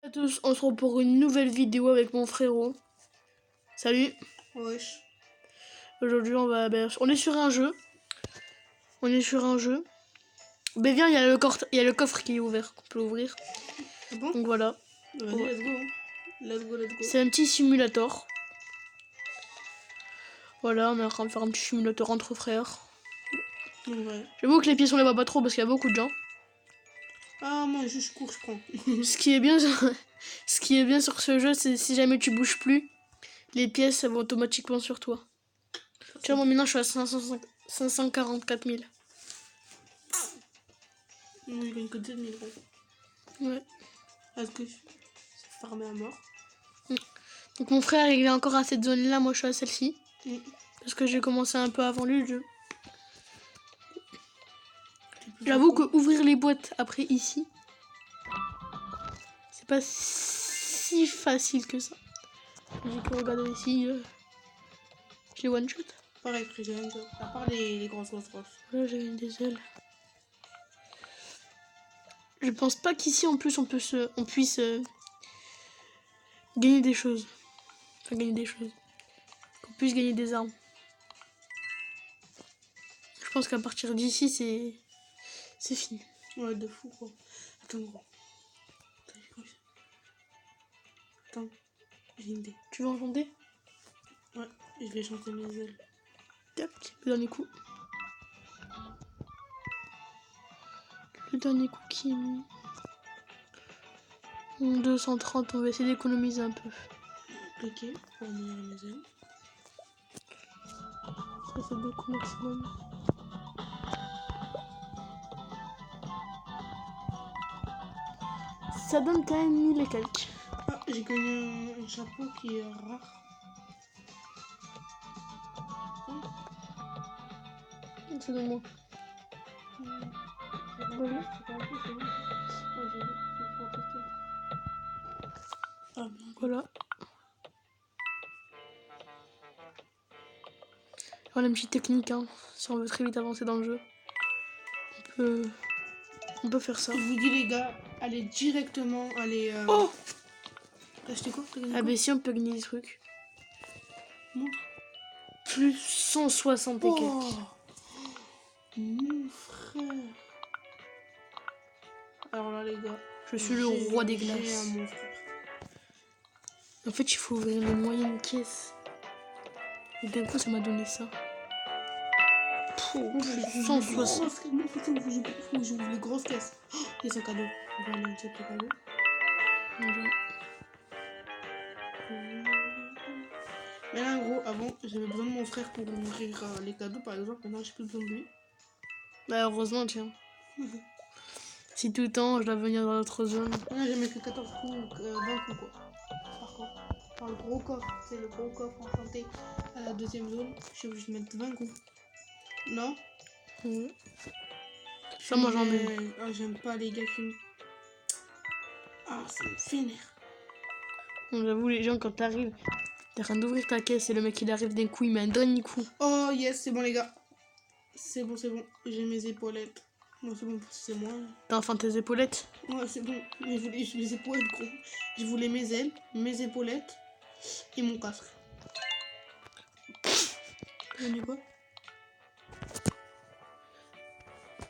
À tous, on se retrouve pour une nouvelle vidéo avec mon frérot. Salut. Wesh. Aujourd'hui on est sur un jeu. Ben viens, il y a le coffre qui est ouvert, qu'on peut ouvrir. Ah bon? Donc voilà. Vas-y, Ouais. let's go. Let's go, let's go. C'est un petit simulator. Voilà, on est en train de faire un petit simulator entre frères. Ouais. J'avoue que les pièces on les voit pas trop parce qu'il y a beaucoup de gens. Ah, moi, je cours, je prends. Ce qui est bien sur ce jeu, c'est si jamais tu bouges plus, les pièces elles vont automatiquement sur toi. Tu vois, moi maintenant je suis à 544 000. Non, il gagne que 2000 euros. Ouais. Est-ce que c'est farmé à mort? Donc mon frère il est encore à cette zone là, moi je suis à celle-ci. Mm. Parce que j'ai commencé un peu avant lui le jeu. J'avoue que ouvrir les boîtes après ici, c'est pas si facile que ça. J'ai pu regarder ici, je les one shot. Pareil, frère, j'ai rien. À part les grosses. Là j'ai des ailes. Je pense pas qu'ici en plus on puisse gagner des choses. Enfin gagner des choses. Qu'on puisse gagner des armes. Je pense qu'à partir d'ici c'est fini. Ouais, de fou, quoi. Attends, gros. Attends, j'ai une idée. Tu veux enchanter? Ouais, je vais chanter mes ailes. Tac, le dernier coup. Le dernier coup qui est mis. 230, on va essayer d'économiser un peu. Cliquez pour améliorer mes ailes. Ça c'est 2 coups maximum. Ça donne quand même 1000 et quelques. Ah, j'ai gagné un chapeau qui est rare. C'est de moi. Ah, bien. Voilà. Voilà une petite technique, hein. Si on veut très vite avancer dans le jeu, on peut faire ça. Je vous dis, les gars, allez directement, Oh! T'as acheté quoi? T'as gagné Ah quoi? bah si on peut gagner des trucs. Montre. Plus 160 et quelques. Mon frère. Alors là, les gars, Je suis le roi des j'ai glaces. un monstre. En fait, il faut ouvrir les moyennes caisses. Et d'un coup, ça m'a donné ça. Pouh, plus 160. Moi, faut que j'ouvre les grosses caisses. Oh, il y a un cadeau. On va aller checker le cadeau. Voilà. Mais là, en gros, avant, j'avais besoin de mon frère pour ouvrir les cadeaux, par exemple. Maintenant, j'ai plus besoin de lui. Bah heureusement, tiens. Si tout le temps, je dois venir dans l'autre zone. Là, j'ai mis que 14 coups, 20 coups, quoi. Par contre, par le gros coffre, c'est le gros coffre enchanté à la deuxième zone. Je suis obligée de mettre 20 coups. Non? Ça, moi j'en ai. Ah, j'aime pas les gars qui me... Ah, ça me vénère. J'avoue, les gens, quand t'arrives, t'es en train d'ouvrir ta caisse et le mec il arrive d'un coup, il met un dernier coup. Oh yes, c'est bon les gars. C'est bon. J'ai mes épaulettes. Non, c'est bon, c'est moi. T'as enfin tes épaulettes? Ouais, c'est bon. Je voulais mes épaulettes, gros. Je voulais mes ailes, mes épaulettes et mon casque. T'as dit quoi?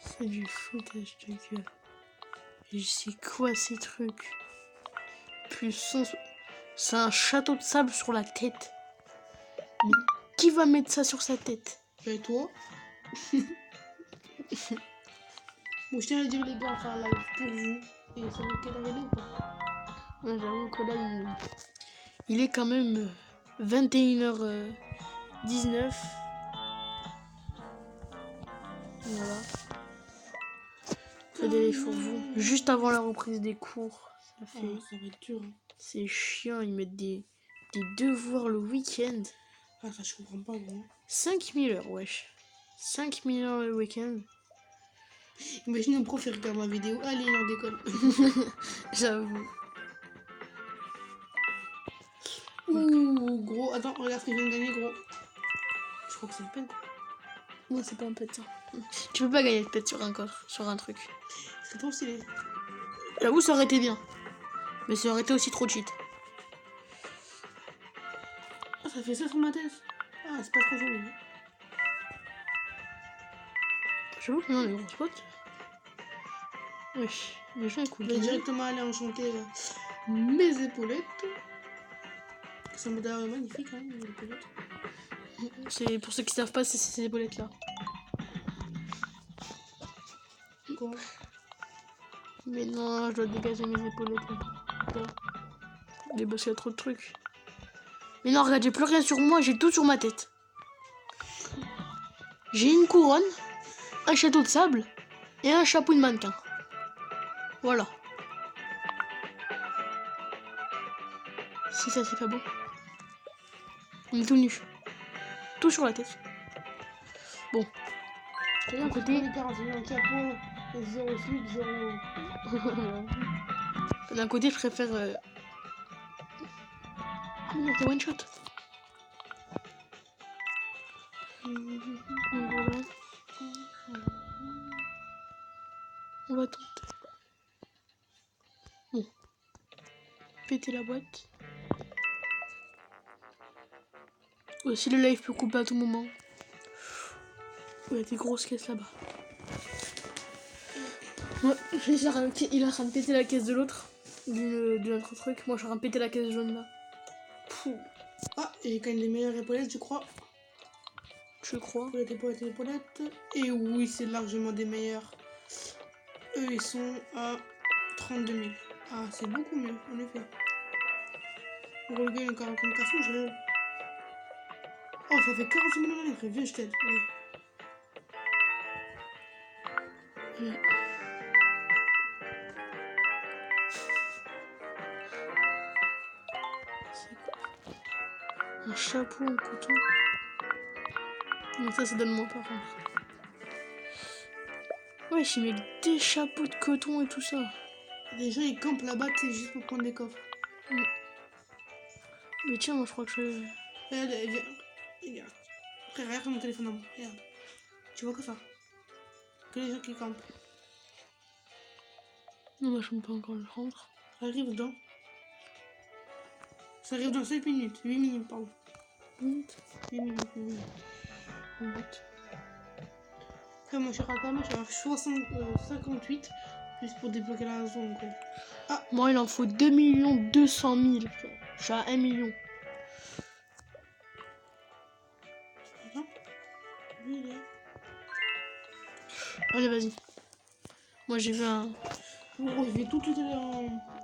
C'est du foutage de gueule. Et c'est quoi ces trucs? Plus 100... C'est un château de sable sur la tête. Mais qui va mettre ça sur sa tête? Et toi? Bon, je tiens à dire les gars, enfin live pour vous. Et ça veut quelle heure il est ou pas? Ouais, j'avoue que là, il est quand même 21h19. Voilà. Que des pour vous. Juste avant la reprise des cours. Ça fait... Ça va être dur. Hein. C'est chiant, ils mettent des devoirs le week-end. Ah, ça, je comprends pas, gros. 5000 heures, wesh. 5000 heures le week-end. Imagine un prof, il regarde ma vidéo. Allez, il en décolle. J'avoue. Ouh, gros. Attends, regarde ce que je viens de gagner, gros. Je crois que c'est une peine. Non, c'est pas un pet, ça. Tu peux pas gagner de pet sur un truc. C'est trop stylé. J'avoue, ça aurait été bien. Mais ça aurait été aussi trop cheat. Ah, ça fait ça sur ma tête. Ah, c'est pas trop joli. J'avoue que non, les gros spots. Oui, les gens écoutent. Je vais directement aller enchanter mes épaulettes. C'est un modèle magnifique, hein, les épaulettes. C'est pour ceux qui savent pas, c'est ces épaulettes là. Quoi? Mais non, je dois dégager mes épaulettes là. Mais parce qu'il y a trop de trucs. Mais non, regarde, j'ai plus rien sur moi, j'ai tout sur ma tête. J'ai une couronne, un château de sable et un chapeau de mannequin. Voilà. Si ça c'est pas bon. On est tout nu. Tout sur la tête. Bon. D'un côté, un capot 0 slip, 0. D'un côté, je préfère. Ah mais non, c'est one shot. Voilà. On va tenter. Bon. Péter la boîte. Si le live peut couper à tout moment. Il y a des grosses caisses là-bas. Ouais, il est en train de péter la caisse de l'autre. De notre truc. Moi, je suis en train de péter la caisse jaune là. Pouh. Ah, et quand même les meilleures épaulettes, je crois. Je crois. Épaulettes. Et oui, c'est largement des meilleurs. Eux, ils sont à 32 000. Ah, c'est beaucoup mieux, en effet. Gros, le gars, il a encore un compte cassou, je l'ai. Oh, ça fait 46 000 mètres. Viens, je t'aide. Allez. Oui. C'est quoi? Un chapeau en coton. Mais ça donne moins par contre. Ouais, je met des chapeaux de coton et tout ça. Les gens, ils campent là-bas, c'est juste pour prendre des coffres. Mais tiens, moi je crois que je... Regarde, viens. Regarde. Frère, regarde mon téléphone à moi. Regarde. Tu vois que ça? Que les gens qui campent. Non, moi je ne peux pas encore le prendre. Ça arrive dans... Ça arrive dans 7 minutes. 8 minutes, pardon. 8 minutes. Après, mon cher Akama, je suis à 58. Juste pour débloquer la zone, gros. Ah, moi il en faut 2 200 000. Je suis à 1 million. Allez, vas-y. Moi j'ai vu un... Oh, je vais tout de suite aller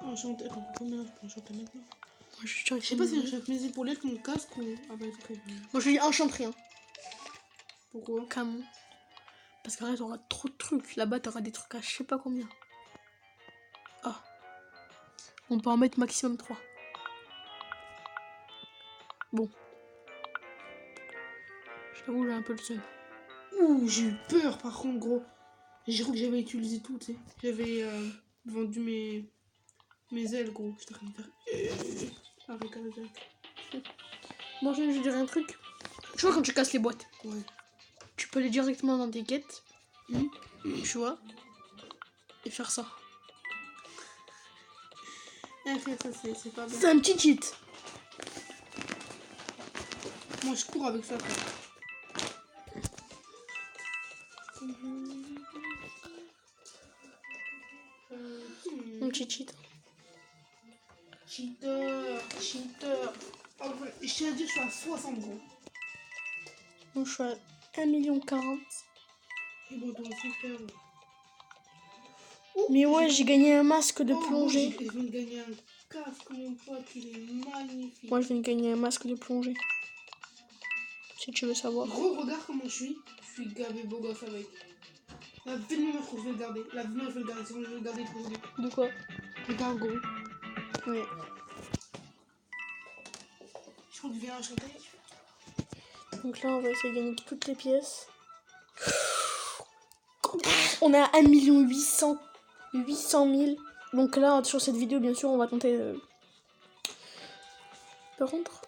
enchanter. Attends, combien je peux enchanter maintenant? Moi, je sais pas si j'enchante mes épaulettes, mon casque ou... Ah bah, très bien. Moi je dis enchante rien. Pourquoi? Camon. Parce qu'arrête, t'auras trop de trucs. Là-bas, t'auras des trucs à je sais pas combien. Ah. On peut en mettre maximum 3. Bon. Je t'avoue, j'ai un peu le seum. Ouh, j'ai eu peur par contre, gros. J'ai cru que j'avais utilisé tout, tu sais. J'avais vendu mes ailes, gros. J'étais en train de faire... Avec un ailes. Moi, je vais dire un truc. Tu vois, quand tu casses les boîtes, ouais. Tu peux aller directement dans tes quêtes. Tu vois. Et faire ça. Après, ça, c'est pas bien. C'est un petit cheat. Moi, je cours avec ça, quoi. Un petit cheat. Cheater. Oh, je tiens à dire, je suis à 60 gros. Moi, je suis à 1,40 000. Et bon, toi aussi, frère. Mais ouais, j'ai gagné un masque de plongée. Je viens de gagner un casque, mon pote, il est magnifique. Moi, je viens de gagner un masque de plongée. Si tu veux savoir. Gros, regarde comment je suis. Je suis gavé beau gosse avec. La vie de ma mère, je vais le garder. La vie de ma mère, je vais le garder. Sinon, je vais le garder trop joli. De quoi? Regarde, gros. Oui. Je crois que je vais enchanter. Donc là, on va essayer de gagner toutes les pièces. On a 1 800 000. Donc là, sur cette vidéo, bien sûr, on va tenter... Par contre,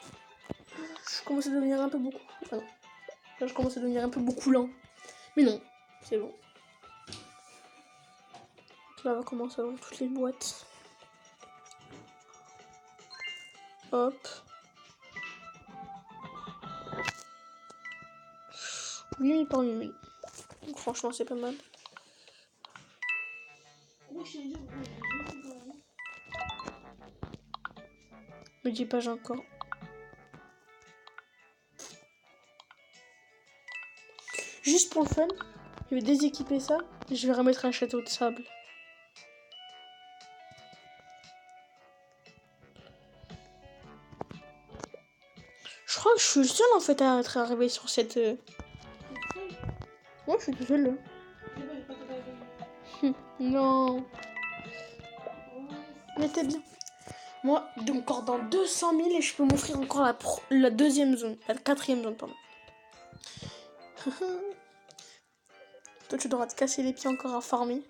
je commence à devenir un peu beaucoup... Ah non. Là, je commence à devenir un peu beaucoup lent. Mais non, c'est bon. Là, on va commencer à ouvrir toutes les boîtes. Hop. Oui, par 8000. Donc, franchement, c'est pas mal. Me dis pas j'ai encore. Juste pour le fun, je vais déséquiper ça et je vais remettre un château de sable. Je crois que je suis le seul en fait à être arrivé sur cette. Ouais, je suis tout seul là. Non. Mais t'es bien. Moi, encore dans 200 000 et je peux m'offrir encore la deuxième zone. La quatrième zone, pardon. Toi, tu devras te casser les pieds encore à farmer.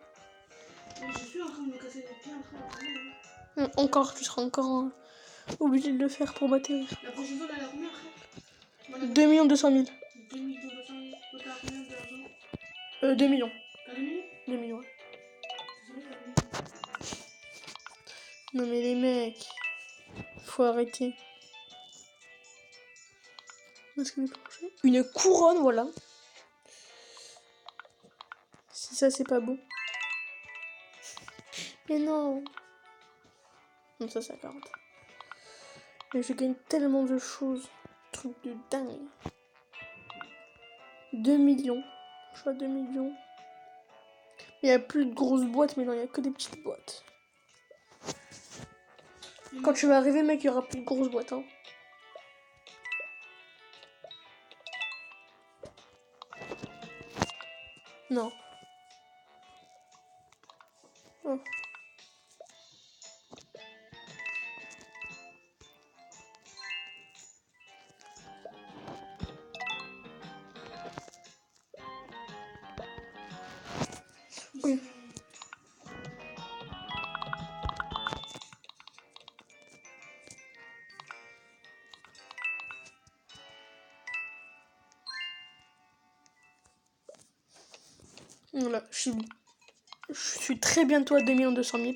Mais je suis en train de me casser les pieds en train de farmer. Encore, tu seras encore obligé de le faire pour m'atterrir. La prochaine zone, elle a combien après 2 200 000. 2 200 000. Toi, t'as combien d'argent 2 millions. T'as 2 millions 2 millions, ouais. C'est vrai, Non mais les mecs, faut arrêter. Est-ce que une couronne, voilà. Si ça c'est pas beau. Mais non. Non, ça c'est 40. Mais je gagne tellement de choses. Truc de dingue. 2 millions. Je vois 2 millions. Il n'y a plus de grosses boîtes, mais non, il n'y a que des petites boîtes. Quand tu vas arriver, mec, il n'y aura plus de grosses boîtes. Hein. Non. Oh. Oui. Voilà, je suis très bientôt à 2 200 000.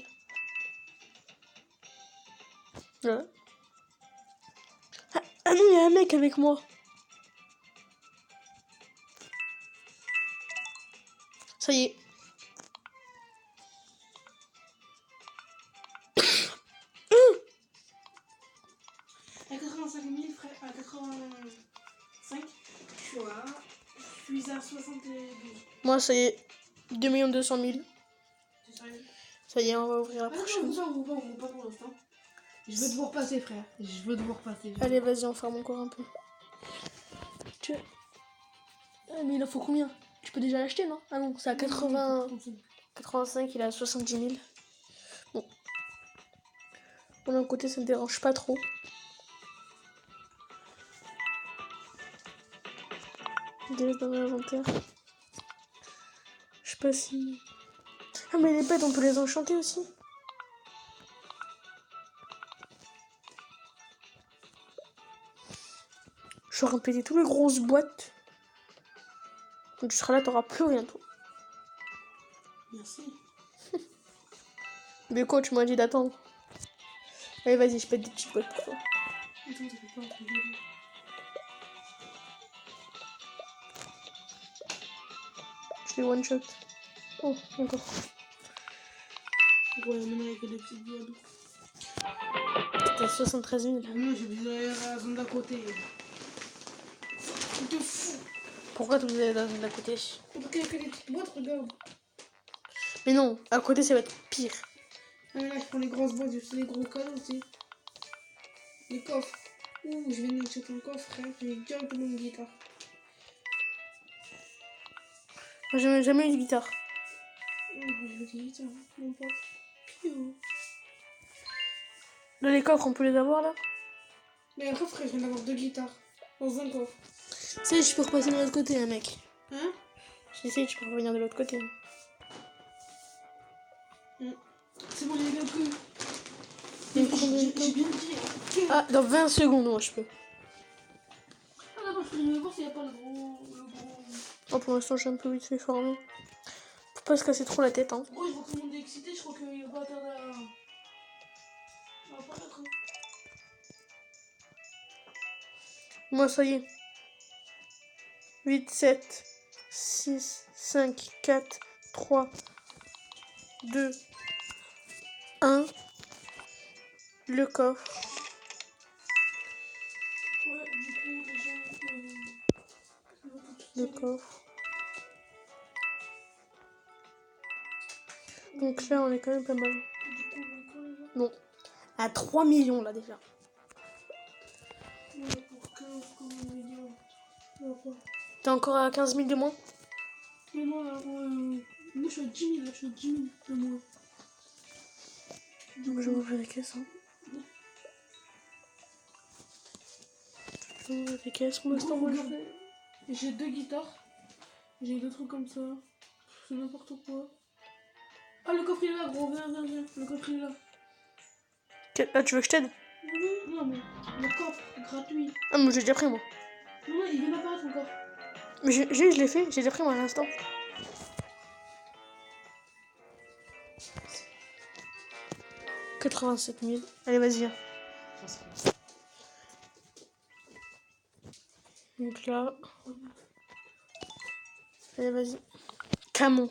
Voilà. Ah non, il y a un mec avec moi. Ça y est. À 85 000, frère, à 85, je suis à 72. Moi, ça y est. 2 200 000. C'est sérieux? Ça y est, on va ouvrir la prochaine. Non, pas pour l'instant. Je veux devoir passer, frère. Je veux devoir passer. Allez, vas-y, on ferme encore un peu. Ah, mais il en faut combien? Tu peux déjà l'acheter, non? Ah non, c'est à 80... 85, il est à 70 000. Bon. Bon, d'un côté, ça me dérange pas trop. Déjà dans l'inventaire. Je sais pas si... Ah, mais les bêtes, on peut les enchanter aussi. Je suis en train de péter toutes les grosses boîtes. Quand tu seras là, t'auras plus rien, toi. Merci. Mais quoi, tu m'as dit d'attendre. Allez, vas-y, je pète des petites boîtes pour toi. Attends, ça fait pas un truc de... Je les one shot. Oh, encore. Ouais, maintenant, il y a que des petites boîtes. T'as 73 000. Non, j'ai besoin d'aller à la zone d'à côté. C'est de fou. Pourquoi tu es dans la côté? Parce qu'il y a que des petites boîtes, regarde. Mais non, à côté, ça va être pire. Ah, mais là, je prends les grosses boîtes, je fais les gros cadeaux aussi. Les coffres. Ouh, je viens d'acheter un coffre, frère. J'ai directement une guitare. Moi, j'ai jamais eu de guitare. Oh, j'ai une guitare, mon pote. Pio. Là, les coffres, on peut les avoir, là? Mais un coffre, frère, je viens d'avoir 2 guitares. Dans un coffre. Tu sais, je peux repasser de l'autre côté, hein, mec. Hein? J'essaie, tu peux revenir de l'autre côté. C'est bon, les gars, que... Mais combien de temps? J'ai bien dit. Ah, dans 20 secondes, moi, je peux. Ah, d'abord, je peux voir s'il n'y a pas le gros... Oh, pour l'instant, j'ai un peu vite fait former. Faut pas se casser trop la tête, hein. Gros, je vois que tout le monde est excité, je crois qu'il n'y a pas à tarder à... On va pas l'être. Moi, ça y est. 8, 7, 6, 5, 4, 3, 2, 1. Le coffre. Ouais, du coup, déjà, Le coffre. Donc là, on est quand même pas mal. du coup, on va encore déjà. Bon. À 3 millions, là, déjà. Ouais, pour 15 comme millions. D'accord. T'es encore à 15 000 de moins? Mais non, là, je suis à 10 000, là, je suis à 10 000 de moins. Donc je vais ouvrir les caisses. Hein. Je vais ouvrir les caisses. Pour l'instant, moi, je fais... J'ai 2 guitares. J'ai 2 trucs comme ça. C'est n'importe quoi. Ah, le coffre il est là, gros. Viens, viens, viens. Le coffre il est là. Ah, tu veux que je t'aide? Non, mais le coffre gratuit. Ah, mais j'ai déjà pris, moi. Non, il vient d'apparaître encore. Mais je l'ai fait. J'ai déjà pris, moi, à l'instant. « 87 000. Allez, vas-y, viens. Donc là... Allez, vas-y. Camon.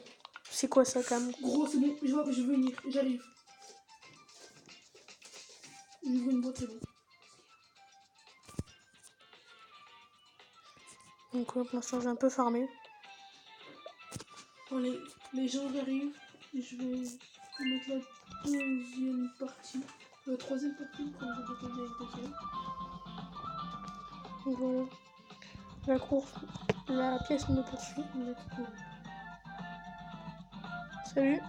C'est quoi ça, Camon? Gros, c'est bon. Je vais venir. J'arrive. J'ouvre une boîte, c'est bon. Donc pour l'instant, j'ai un peu farmé. Bon, les gens arrivent. Et je vais mettre la deuxième partie. La troisième partie. Comme j'ai pas posé avec personne. Donc voilà. La course, la pièce me poursuit. Salut.